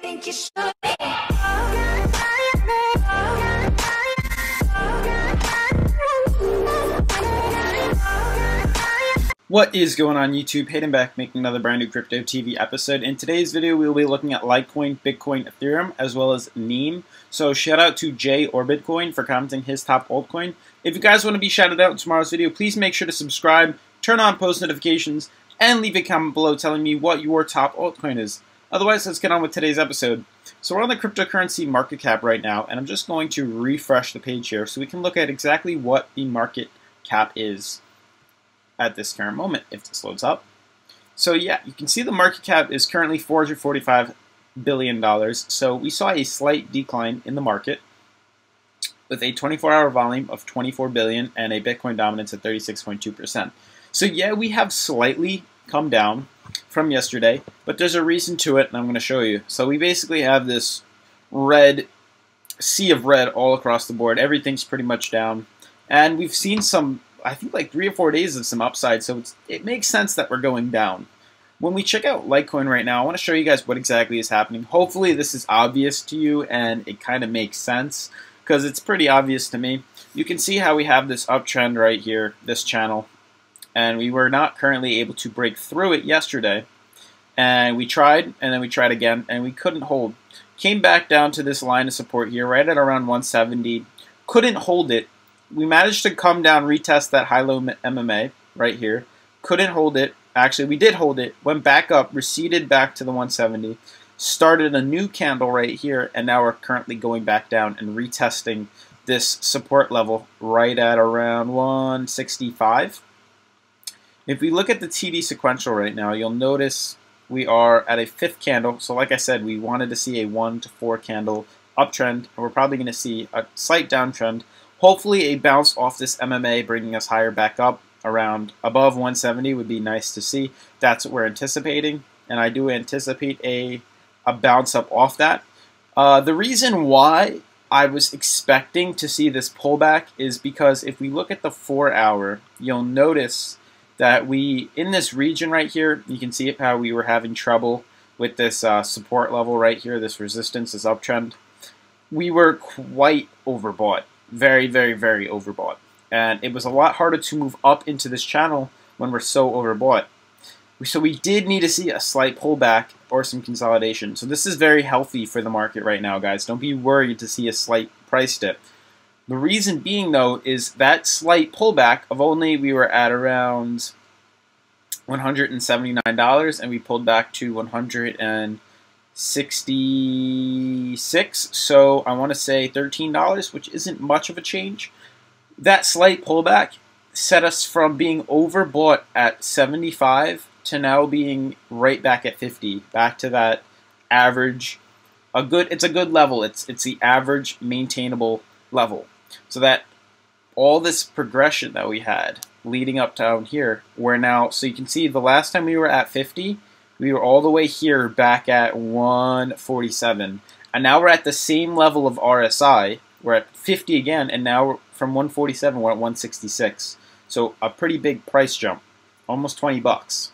think you should. What is going on YouTube? Hayden back making another brand new Crypto TV episode. In today's video we will be looking at Litecoin, Bitcoin, Ethereum, as well as NEM. So shout out to Jay or Bitcoin for commenting his top altcoin. If you guys want to be shouted out in tomorrow's video, please make sure to subscribe, turn on post notifications, and leave a comment below telling me what your top altcoin is. Otherwise, let's get on with today's episode. So we're on the cryptocurrency market cap right now, and I'm just going to refresh the page here so we can look at exactly what the market cap is at this current moment, if this loads up. So yeah, you can see the market cap is currently $445 billion. So we saw a slight decline in the market with a 24-hour volume of 24 billion and a Bitcoin dominance at 36.2%. So yeah, we have slightly come down from yesterday, but there's a reason to it, and I'm going to show you. So we basically have this red sea of red all across the board. Everything's pretty much down, and we've seen some, I think, like 3 or 4 days of some upside, so it makes sense that we're going down. When we check out Litecoin right now, I want to show you guys what exactly is happening. Hopefully this is obvious to you and it kind of makes sense, because it's pretty obvious to me. You can see how we have this uptrend right here, this channel, and we were not currently able to break through it yesterday. And we tried, and then we tried again, and we couldn't hold. Came back down to this line of support here, right at around 170. Couldn't hold it. We managed to come down, retest that high-low MMA right here. Couldn't hold it. Actually, we did hold it. Went back up, receded back to the 170. Started a new candle right here, and now we're currently going back down and retesting this support level right at around 165. If we look at the TD sequential right now, you'll notice we are at a 5th candle. So like I said, we wanted to see a 1 to 4 candle uptrend, and we're probably going to see a slight downtrend. Hopefully a bounce off this MMA bringing us higher back up around above 170 would be nice to see. That's what we're anticipating, and I do anticipate a bounce up off that. The reason why I was expecting to see this pullback is because if we look at the 4-hour, you'll notice that we, in this region right here, you can see how we were having trouble with this support level right here, this resistance, this uptrend. We were quite overbought. Very, very, very overbought. And it was a lot harder to move up into this channel when we're so overbought. So we did need to see a slight pullback or some consolidation. So this is very healthy for the market right now, guys. Don't be worried to see a slight price dip. The reason being, though, is that slight pullback of only, we were at around $179, and we pulled back to $166, so I want to say $13, which isn't much of a change. That slight pullback set us from being overbought at 75 to now being right back at 50, back to that average. It's a good level. It's the average maintainable level. So that all this progression that we had leading up down here, we're now, so you can see the last time we were at 50, we were all the way here back at 147. And now we're at the same level of RSI. We're at 50 again, and now from 147 we're at 166. So a pretty big price jump, almost 20 bucks.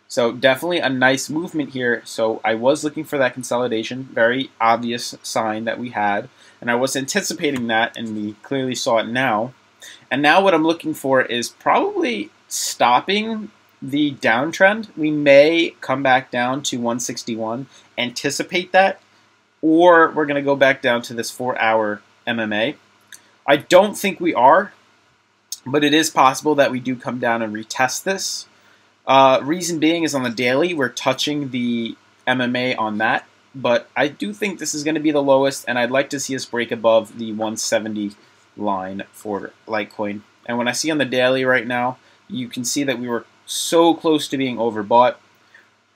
So definitely a nice movement here. So I was looking for that consolidation, very obvious sign that we had. And I was anticipating that, and we clearly saw it now. And now what I'm looking for is probably stopping the downtrend. We may come back down to 161, anticipate that, or we're going to go back down to this 4-hour MMA. I don't think we are, but it is possible that we do come down and retest this. Reason being is on the daily, we're touching the MMA on that, but I do think this is going to be the lowest, and I'd like to see us break above the 170 line for Litecoin. And when I see on the daily right now, you can see that we were so close to being overbought.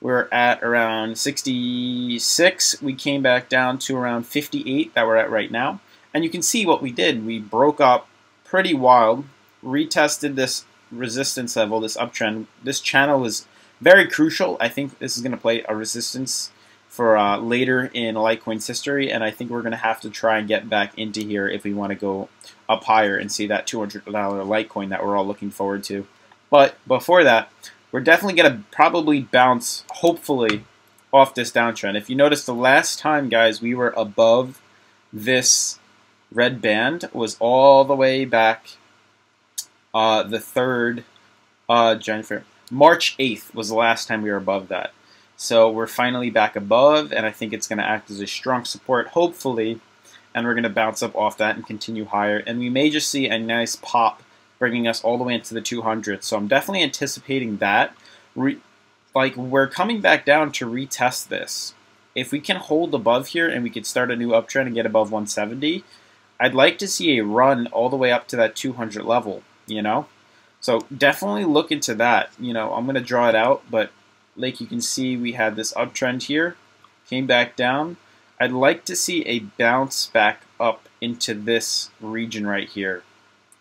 We're at around 66. We came back down to around 58 that we're at right now. And you can see what we did. We broke up pretty wild, retested this resistance level, this uptrend. This channel was very crucial. I think this is going to play a resistance for later in Litecoin's history, and I think we're going to have to try and get back into here if we want to go up higher and see that $200 Litecoin that we're all looking forward to. But before that, we're definitely going to probably bounce, hopefully, off this downtrend. If you notice, the last time, guys, we were above this red band was all the way back the 3rd January. March 8th was the last time we were above that. So we're finally back above, and I think it's going to act as a strong support, hopefully, and we're going to bounce up off that and continue higher. And we may just see a nice pop bringing us all the way into the 200s. So I'm definitely anticipating that. Like, we're coming back down to retest this. If we can hold above here and we could start a new uptrend and get above 170, I'd like to see a run all the way up to that 200 level, you know? So definitely look into that. You know, I'm going to draw it out, but like you can see, we had this uptrend here, came back down. I'd like to see a bounce back up into this region right here.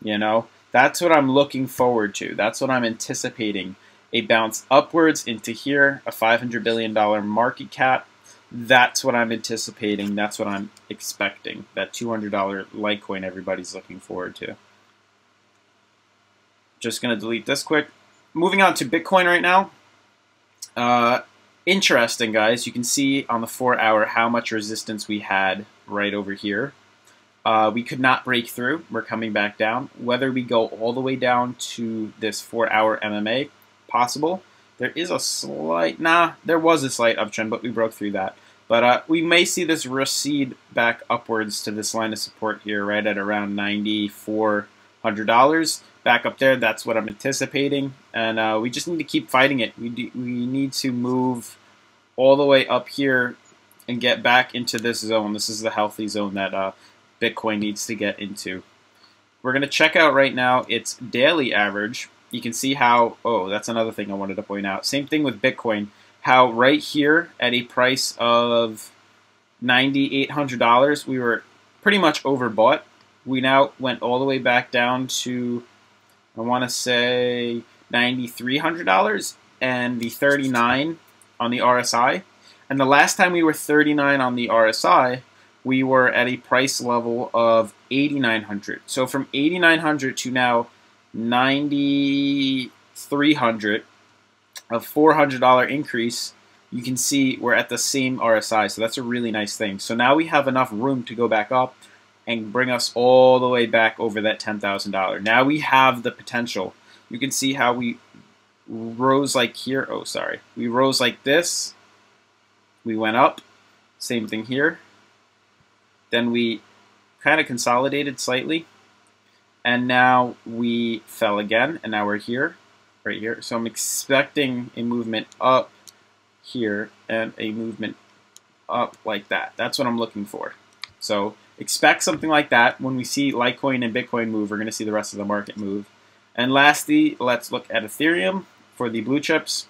You know, that's what I'm looking forward to. That's what I'm anticipating. A bounce upwards into here, a $500 billion market cap. That's what I'm anticipating. That's what I'm expecting. That $200 Litecoin everybody's looking forward to. Just going to delete this quick. Moving on to Bitcoin right now. Interesting, guys. You can see on the 4-hour how much resistance we had right over here. We could not break through. We're coming back down. Whether we go all the way down to this 4-hour MMA, possible. There is a slight, there was a slight uptrend, but we broke through that. But we may see this recede back upwards to this line of support here, right at around $9,400. Back up there, that's what I'm anticipating. And we just need to keep fighting it. We need to move all the way up here and get back into this zone. This is the healthy zone that Bitcoin needs to get into. We're going to check out right now its daily average. You can see how, oh, that's another thing I wanted to point out. Same thing with Bitcoin. How right here at a price of $9,800, we were pretty much overbought. We now went all the way back down to, I want to say, $9,300 and the 39 on the RSI. And the last time we were 39 on the RSI, we were at a price level of 8,900. So from 8,900 to now 9,300, a $400 increase. You can see we're at the same RSI, so that's a really nice thing. So now we have enough room to go back up and bring us all the way back over that $10,000. Now we have the potential. You can see how we rose like here. Oh, sorry. We rose like this. We went up. Same thing here. Then we kind of consolidated slightly. And now we fell again, and now we're here, right here. So I'm expecting a movement up here and a movement up like that. That's what I'm looking for. So expect something like that. When we see Litecoin and Bitcoin move, we're going to see the rest of the market move. And lastly, let's look at Ethereum for the blue chips.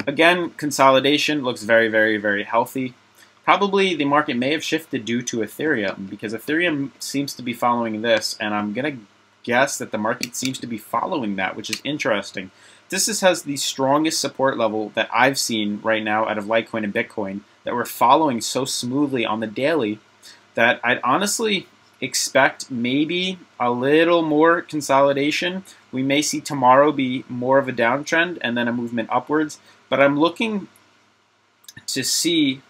Again, consolidation looks very, very, very healthy. Probably the market may have shifted due to Ethereum, because Ethereum seems to be following this, and I'm going to guess that the market seems to be following that, which is interesting. This has the strongest support level that I've seen right now out of Litecoin and Bitcoin, that we're following so smoothly on the daily that I'd honestly expect maybe a little more consolidation. We may see tomorrow be more of a downtrend and then a movement upwards, but I'm looking to see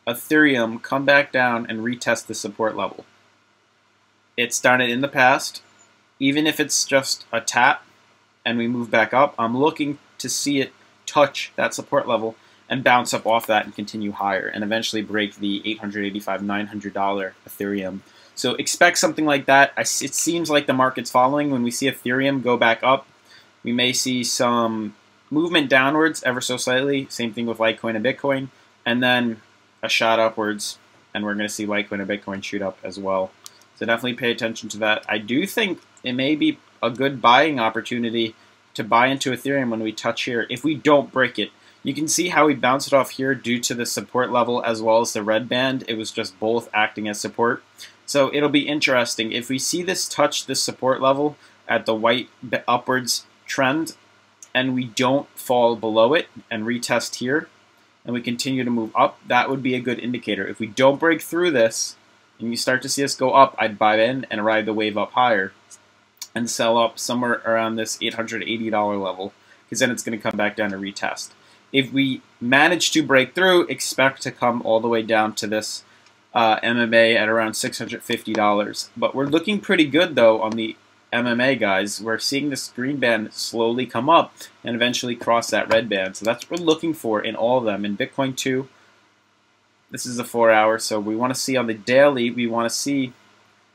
Ethereum come back down and retest the support level. It's done it in the past. Even if it's just a tap and we move back up, I'm looking to see it touch that support level and bounce up off that and continue higher and eventually break the $885, $900 Ethereum. So expect something like that. It seems like the market's following. When we see Ethereum go back up, we may see some movement downwards ever so slightly. Same thing with Litecoin and Bitcoin. And then a shot upwards, and we're going to see Litecoin and Bitcoin shoot up as well. So definitely pay attention to that. I do think it may be a good buying opportunity to buy into Ethereum when we touch here, if we don't break it. You can see how we bounced it off here due to the support level as well as the red band. It was just both acting as support. So it'll be interesting. If we see this touch this support level at the white upwards trend and we don't fall below it and retest here and we continue to move up, that would be a good indicator. If we don't break through this and you start to see us go up, I'd buy in and ride the wave up higher and sell up somewhere around this $880 level, because then it's going to come back down to retest. If we manage to break through, expect to come all the way down to this MMA at around $650. But we're looking pretty good, though, on the MMA, guys. We're seeing this green band slowly come up and eventually cross that red band. So that's what we're looking for in all of them. In Bitcoin 2, this is a 4-hour, so we want to see on the daily, we want to see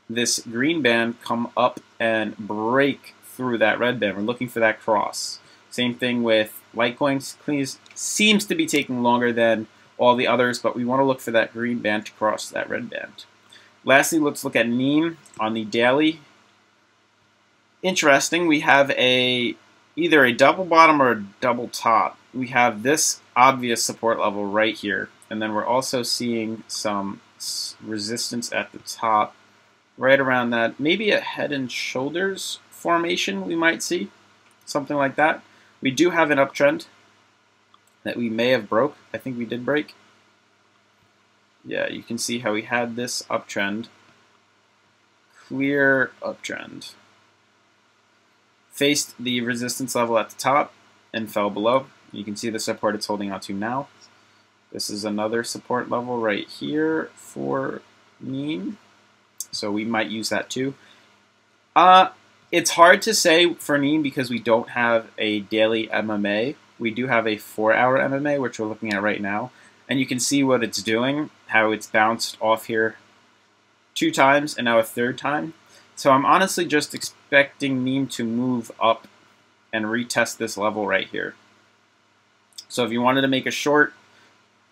this green band come up and break through that red band. We're looking for that cross. Same thing with Litecoin. Seems to be taking longer than all the others, but we want to look for that green band to cross that red band. Lastly, let's look at NEM on the daily. Interesting, we have either a double bottom or a double top. We have this obvious support level right here, and then we're also seeing some resistance at the top, right around that. Maybe a head and shoulders formation we might see, something like that. We do have an uptrend that we may have broke. I think we did break. Yeah, you can see how we had this uptrend, clear uptrend. Faced the resistance level at the top and fell below. You can see the support it's holding onto now. This is another support level right here for NEM, so we might use that too. It's hard to say for NEM because we don't have a daily MMA. We do have a 4-hour MMA, which we're looking at right now, and you can see what it's doing, how it's bounced off here 2 times and now a 3rd time. So I'm honestly just expecting NEM to move up and retest this level right here. So if you wanted to make a short,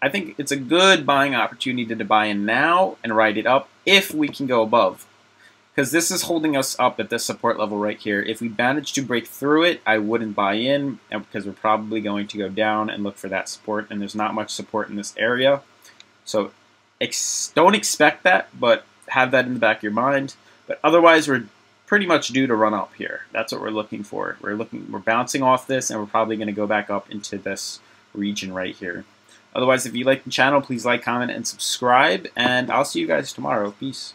I think it's a good buying opportunity to buy in now and ride it up if we can go above. Because this is holding us up at this support level right here. If we manage to break through it, I wouldn't buy in because we're probably going to go down and look for that support, and there's not much support in this area. So don't expect that, but have that in the back of your mind. But otherwise, we're pretty much due to run up here. That's what we're looking for. We're bouncing off this, and we're probably going to go back up into this region right here. Otherwise, if you like the channel, please like, comment, and subscribe. And I'll see you guys tomorrow. Peace.